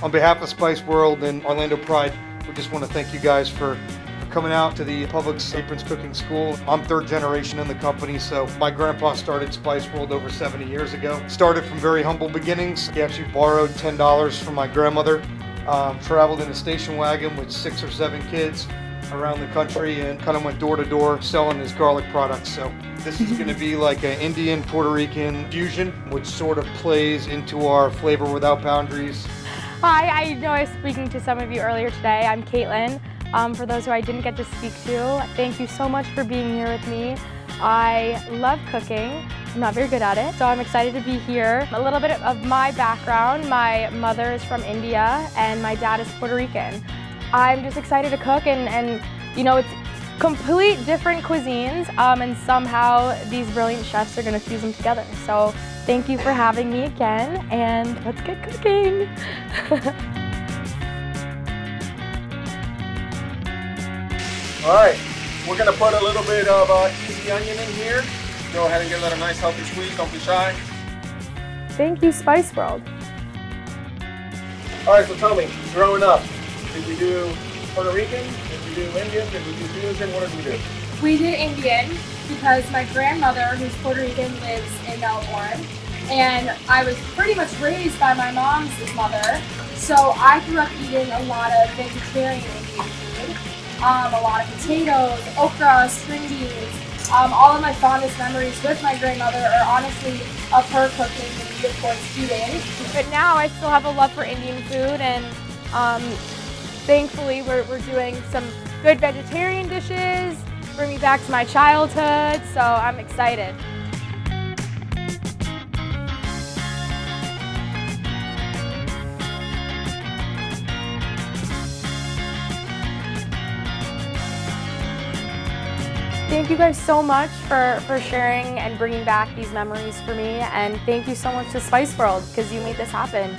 On behalf of Spice World and Orlando Pride, we just want to thank you guys for coming out to the Publix Aprons Cooking School. I'm third generation in the company, so my grandpa started Spice World over 70 years ago. Started from very humble beginnings. He actually borrowed $10 from my grandmother, traveled in a station wagon with 6 or 7 kids around the country and kind of went door to door selling his garlic products. So this is going to be like an Indian Puerto Rican fusion, which sort of plays into our flavor without boundaries. Hi, I know I was speaking to some of you earlier today. I'm Caitlin. For those who I didn't get to speak to, thank you so much for being here with me. I love cooking. I'm not very good at it, so I'm excited to be here. A little bit of my background: my mother is from India and my dad is Puerto Rican. I'm just excited to cook, and you know, it's complete different cuisines, and somehow these brilliant chefs are going to fuse them together. So thank you for having me again, and let's get cooking. All right, we're going to put a little bit of easy onion in here. Go ahead and give that a nice healthy squeeze, don't be shy. Thank you, Spice World. All right, so tell me, growing up, did we do Puerto Rican? Did we do Indian? Did we do fusion? What did we do? We did Indian because my grandmother, who's Puerto Rican, lives in Melbourne. And I was pretty much raised by my mom's mother. So I grew up eating a lot of vegetarian Indian food. A lot of potatoes, okra, string beans. All of my fondest memories with my grandmother are honestly of her cooking and me, of course, eating. But now I still have a love for Indian food, and thankfully we're doing some good vegetarian dishes, bring me back to my childhood, so I'm excited. Thank you guys so much for sharing and bringing back these memories for me, and thank you so much to Spice World because you made this happen.